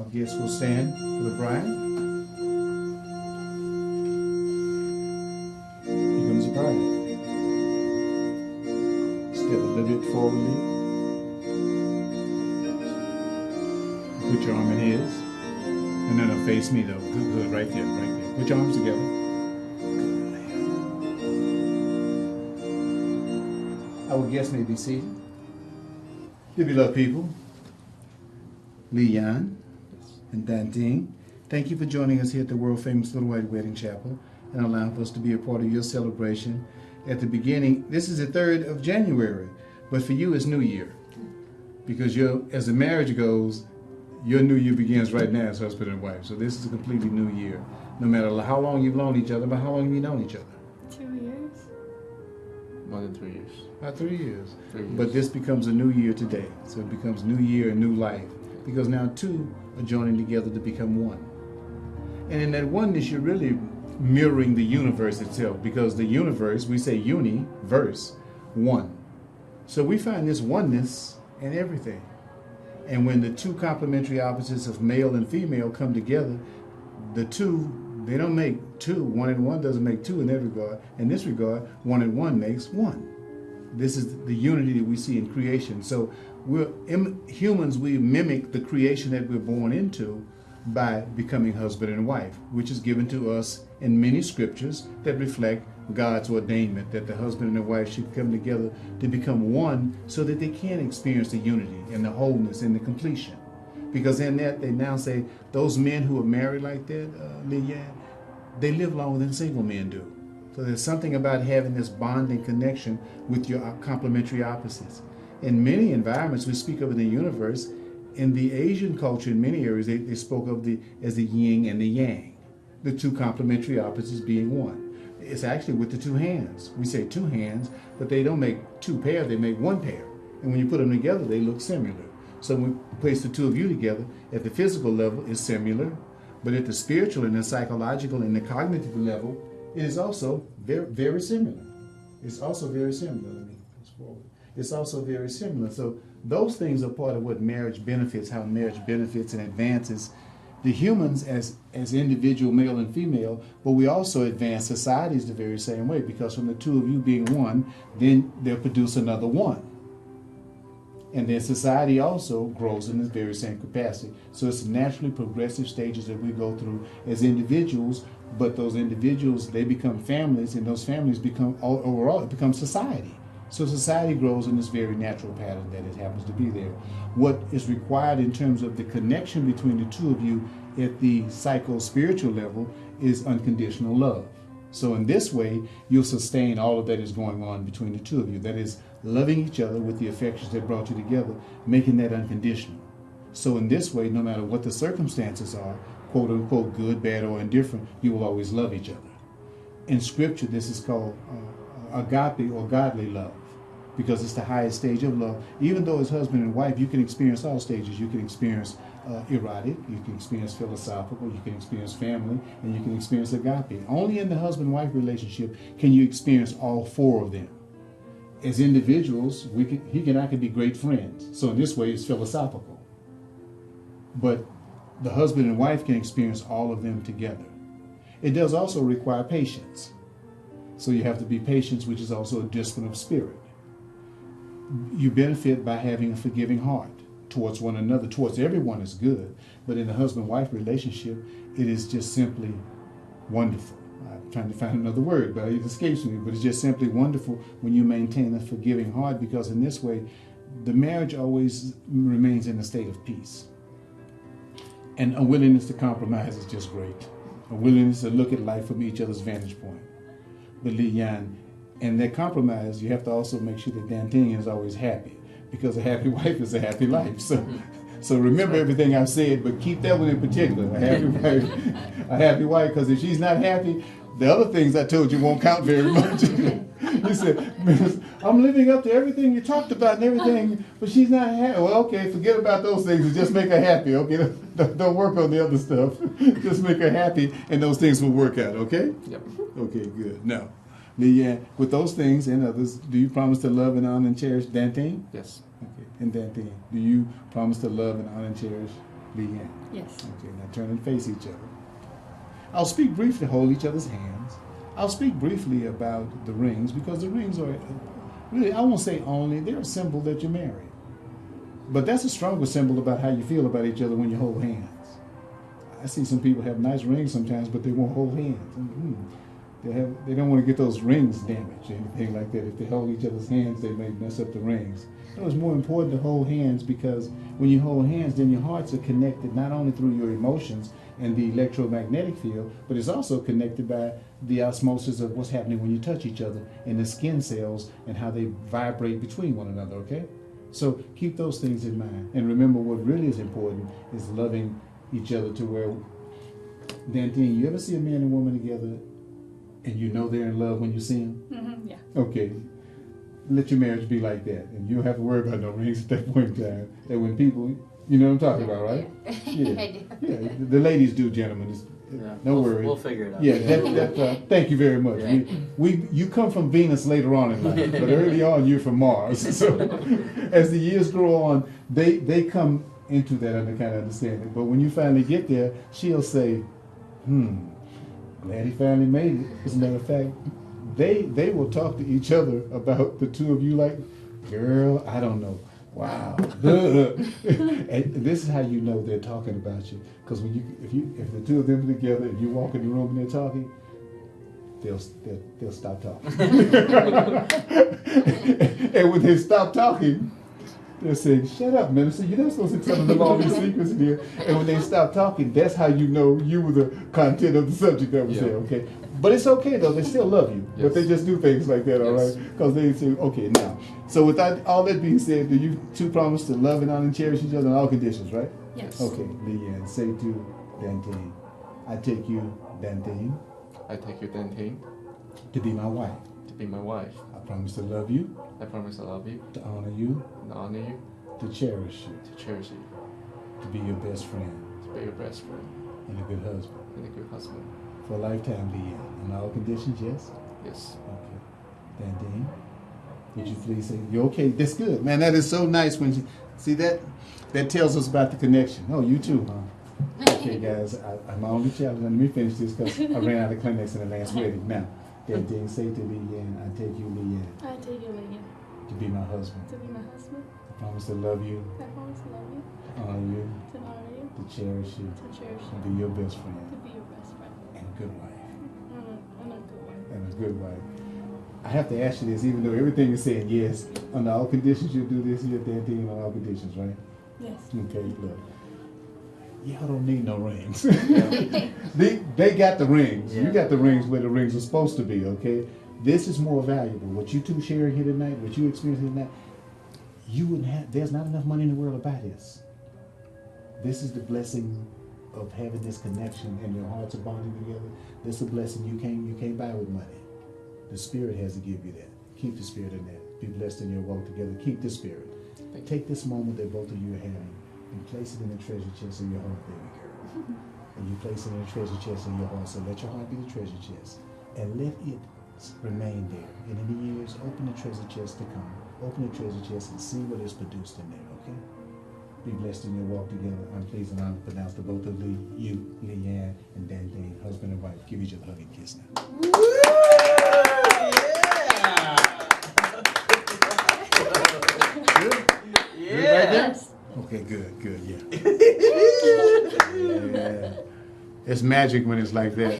Our guests will stand for the bride. Here comes the bride. Step a little bit forwardly. Put your arm in his. And then face me though. Good, good, right there, right there. Put your arms together. Our guests may be seated. Dear beloved people, Leon and Dantine, thank you for joining us here at the world-famous Little White Wedding Chapel and allowing us to be a part of your celebration. At the beginning, this is the 3rd of January, but for you it's New Year. Because as the marriage goes, your new year begins right now as husband and wife. So this is a completely new year. No matter how long you've known each other, but how long have you known each other? 2 years. More than 3 years. About 3 years. 3 years. But this becomes a new year today. So it becomes new year and new life. Because now two are joining together to become one. And in that oneness, you're really mirroring the universe itself. Because the universe, we say uni-verse, one. So we find this oneness in everything. And when the two complementary opposites of male and female come together, the two, they don't make two. One and one doesn't make two in that regard. In this regard, one and one makes one. This is the unity that we see in creation. So humans, we mimic the creation that we're born into by becoming husband and wife, which is given to us in many scriptures that reflect God's ordainment that the husband and the wife should come together to become one so that they can experience the unity and the wholeness and the completion. Because in that, they now say those men who are married like that, Leanne, they live longer than single men do. So there's something about having this bonding connection with your complementary opposites. In many environments, we speak of in the universe. In the Asian culture, in many areas, they spoke of as the yin and the yang, the two complementary opposites being one. It's actually with the two hands. We say two hands, but they don't make two pairs, they make one pair. And when you put them together, they look similar. So when we place the two of you together, at the physical level, it's similar, but at the spiritual and the psychological and the cognitive level, it is also very, very similar. It's also very similar. Let me push forward. It's also very similar. So those things are part of what marriage benefits, how marriage benefits and advances the humans as individual male and female, but we also advance societies the very same way, because from the two of you being one, then they'll produce another one. And then society also grows in this very same capacity. So it's naturally progressive stages that we go through as individuals, but those individuals, they become families, and those families become, overall, it becomes society. So society grows in this very natural pattern that it happens to be there. What is required in terms of the connection between the two of you at the psycho-spiritual level is unconditional love. So in this way, you'll sustain all of that is going on between the two of you. That is, loving each other with the affections that brought you together, making that unconditional. So in this way, no matter what the circumstances are, quote unquote, good, bad, or indifferent, you will always love each other. In Scripture, this is called agape or godly love, because it's the highest stage of love. Even though as husband and wife, you can experience all stages. You can experience erotic, you can experience philosophical, you can experience family, and you can experience agape. Only in the husband-wife relationship can you experience all four of them. As individuals, he and I can be great friends. So in this way, it's philosophical. But the husband and wife can experience all of them together. It does also require patience. So you have to be patient, which is also a discipline of spirit. You benefit by having a forgiving heart towards one another. Towards everyone is good, but in the husband-wife relationship, it is just simply wonderful. I'm trying to find another word, but it escapes me. But it's just simply wonderful when you maintain a forgiving heart, because in this way, the marriage always remains in a state of peace. And a willingness to compromise is just great. A willingness to look at life from each other's vantage point. But Leanne, and that compromise, you have to also make sure that Dantine is always happy, because a happy wife is a happy life. So remember everything I've said, but keep that one in particular. A happy wife, because if she's not happy, the other things I told you won't count very much. You said, I'm living up to everything you talked about and everything, but she's not happy. Well, okay, forget about those things and just make her happy, okay? Don't work on the other stuff. Just make her happy, and those things will work out, okay? Yep. Okay, good. Now, Leanne, with those things and others, do you promise to love and honor and cherish Dantine? Yes. Okay. And Dantine, do you promise to love and honor and cherish Leanne. Yes. Okay, now turn and face each other. I'll speak briefly, hold each other's hands. I'll speak briefly about the rings because the rings are really, I won't say only, they're a symbol that you're married. But that's a stronger symbol about how you feel about each other when you hold hands. I see some people have nice rings sometimes, but they won't hold hands. They don't want to get those rings damaged or anything like that. If they hold each other's hands, they may mess up the rings. So it's more important to hold hands because when you hold hands, then your hearts are connected not only through your emotions and the electromagnetic field, but it's also connected by the osmosis of what's happening when you touch each other and the skin cells and how they vibrate between one another, okay? So keep those things in mind. And remember, what really is important is loving each other to where, Dantine, you ever see a man and woman together and you know they're in love when you see them? Mm-hmm, yeah. Okay. Let your marriage be like that. And you don't have to worry about no rings at that point in time. That when people, you know what I'm talking about, right? Yeah. I do. Yeah. The ladies do, gentlemen. Yeah. No worries. We'll figure it out. Yeah, thank you very much. Yeah. You come from Venus later on in life, but early on you're from Mars. So as the years grow on, they come into that kind of understanding. But when you finally get there, she'll say, glad he finally made it. As a matter of fact, they will talk to each other about the two of you like, girl, I don't know. Wow. And this is how you know they're talking about you. Because if the two of them are together and you walk in the room and they're talking, they'll stop talking. And when they stop talking, they're saying, shut up, minister, you're not supposed to tell them all these secrets in here. And when they stop talking, that's how you know you were the content of the subject that was there, okay? But it's okay, though. They still love you. Yes. But they just do things like that, all right? Because they say, okay, now. So with all that being said, do you two promise to love and honor and cherish each other in all conditions, right? Yes. Okay, Leanne, say to Dantine, I take you, Dantine, I take you, Dantine, to be my wife. to be my wife. I promise to love you, I promise to love you, to honor you, and honor you, to cherish you, to cherish you, to be your best friend to be your best friend and a good husband. and a good husband. For a lifetime, Leanne. In all conditions, yes? Yes. Okay. Dantine, would you please say, you okay? That's good. Man, that is so nice when you see that. That tells us about the connection. Oh, you too, huh? Okay, guys, I'm my only challenge. Let me finish this because I ran out of climax in the last wedding. Now, Dantine, say to Leanne, I take you, Leanne, I take you, Leanne, to be my husband. to be my husband. I promise to love you, I promise to love you, to honor you, to honor you, to cherish you, to cherish to you, be your best friend to be your best friend, and a good wife. and a good one. And a good wife. I have to ask you this, even though everything is saying yes, under all conditions you'll do this, you're Dantine on all conditions, right? Yes. Okay, look. Y'all don't need no rings. they got the rings. You got the rings where the rings are supposed to be, okay? This is more valuable. What you two sharing here tonight, what you experiencing tonight, you wouldn't have, there's not enough money in the world to buy this. This is the blessing of having this connection and your hearts are bonding together. This is a blessing you can't buy with money. The Spirit has to give you that. Keep the Spirit in that. Be blessed in your walk together. Keep the Spirit. Take this moment that both of you are having and place it in the treasure chest in your heart, baby girl. And you place it in the treasure chest in your heart. So let your heart be the treasure chest. And let it remain there. And in the years, open the treasure chest to come. Open the treasure chest and see what is produced in there, okay? Be blessed in your walk together. I'm pleased and honored to pronounce the both of you, Leanne and Dantine, husband and wife. Give each other a hug and kiss now. Yeah. Right there? Okay, good, yeah. Yeah. It's magic when it's like that.